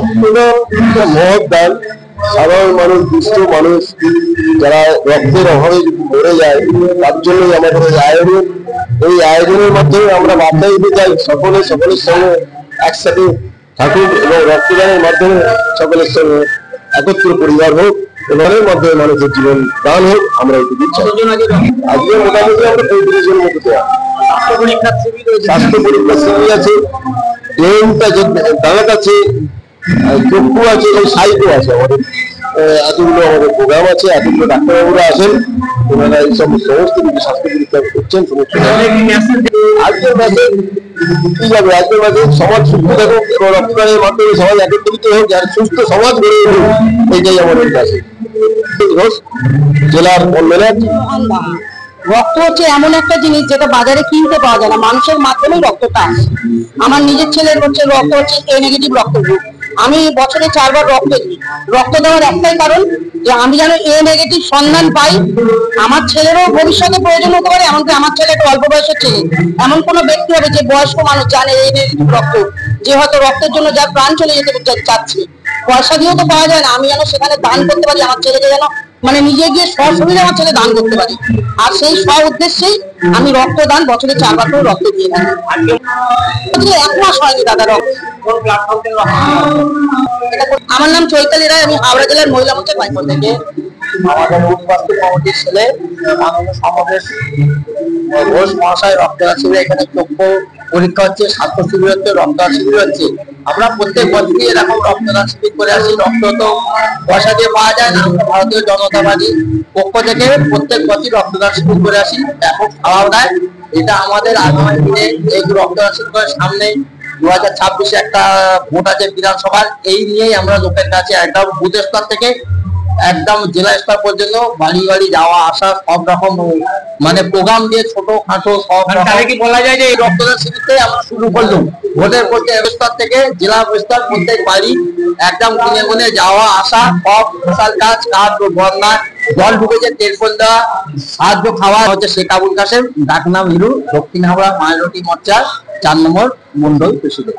রক্তদান মহৎ দান। সাধারণ মানুষ, দুস্থ মানুষ যারা রক্তের অভাবে মরে যায়, তার জন্যই আমাদের এই আয়োজনের মাধ্যমে আমরা বার্তা দিতে চাই সকলের সঙ্গে একসাথে থাকুক এবং রক্তদানের মাধ্যমে সকলের সঙ্গে একত্র পরিবার হোক, এবারের মাধ্যমে মানুষের জীবন দান হোক, আমরা এটুকু চাই। আজকে মোটামুটি আমরা 35 জন মতো দেওয়া। স্বাস্থ্য পরীক্ষা শিবির আছে, দাঁত আছে, চক্ষু আছে এবং সাহিত্য আছে। আমাদের এতগুলো আমাদের প্রোগ্রাম আছে, এতগুলো ডাক্তারবাবুরা আছেন, ওনারা এই সমস্ত কিছু স্বাস্থ্য পরীক্ষা করছেন। আজকের মাসে কি যাবে, আজকের মাসে সমাজ সুস্থ থাকুক এবং রক্তদানের মাধ্যমে সমাজ একত্রিত হোক, যার সুস্থ সমাজ গড়ে উঠুক, এইটাই আমাদের কাছে। জেলার কনভেনার। রক্ত হচ্ছে এমন একটা জিনিস যেটা বাজারে কিনতে পাওয়া যায় না, মানুষের মাধ্যমেই রক্তটা আসে। আমার নিজের ছেলের রক্ত হচ্ছে এ নেগেটিভ রক্ত গ্রুপ। আমি বছরে 4 বার রক্ত দিই। রক্ত দেওয়ার একটাই কারণ যে আমি যেন এ নেগেটিভ সন্ধান পাই। আমার ছেলেরও ভবিষ্যতে প্রয়োজন হতে পারে, এমনকি আমার ছেলে একটা অল্প বয়সের ছেলে, এমন কোনো ব্যক্তি হবে যে বয়স্ক মানুষ জানে এ নেগেটিভ রক্ত, যে হয়তো রক্তের জন্য যার প্রাণ চলে যেতে চাচ্ছে, পয়সা দিয়েও তো পাওয়া যায় না, আমি যেন সেখানে দান করতে পারি, আমার ছেলেকে যেন মানে নিজে গিয়ে সশরীরে আমার ছেলে দান করতে পারি। আর সেই সব উদ্দেশ্যেই আমি রক্তদান বছরে 4 বার করে রক্ত দিয়ে থাকি। 1 মাস হয়নি দাদা রক্ত। আমার নাম চৈতালি রায়, আমি হাওড়া জেলার মহিলা মোর্চার পাইপল থেকে। আমাদের উপস্থিত কমিটির ছেলে মাননীয় সমাবেশ ঘোষ মহাশয় রক্তদান শিবির, এখানে চক্ষু পরীক্ষা হচ্ছে, স্বাস্থ্য শিবির হচ্ছে, রক্তদান শিবির হচ্ছে। আমরা প্রত্যেক বছরই এরকম রক্তদান শিবির করে আসি। রক্ত তো পয়সা দিয়ে পাওয়া যায় না, আমরা ভারতীয় জনতা পার্টির পক্ষ থেকে প্রত্যেক বছরই রক্তদান শিবির করে আসি, ব্যাপক সাড়াও দেয়। এটা আমাদের আগামী দিনে এই রক্তদান শিবিরের সামনে 2026-এ একটা ভোট আছে বিধানসভার, এই নিয়েই আমরা লোকের কাছে একদম বুথ স্তর থেকে একদম জেলা স্তর পর্যন্ত বাড়ি বাড়ি যাওয়া আসা সব রকম মানে প্রোগ্রাম দিয়ে ছোট খাটো সব কি বলা যায় যে এই রক্তদান শিবিরটাই আমরা শুরু করলাম। ভোটের প্রত্যেক স্তর থেকে জেলা স্তর প্রত্যেক বাড়ি একদম গুনে গুনে যাওয়া আসা, সব সোশ্যাল কাজ বন্যা জল ঢুকেছে, টেলিফোন দেওয়া, সাহায্য খাওয়া হচ্ছে। শেখ আবুল কাসেম, ডাকনাম হিরু, দক্ষিণ হাওড়া মাইনরিটি মোর্চার 4 নম্বর মন্ডল প্রেসিডেন্ট।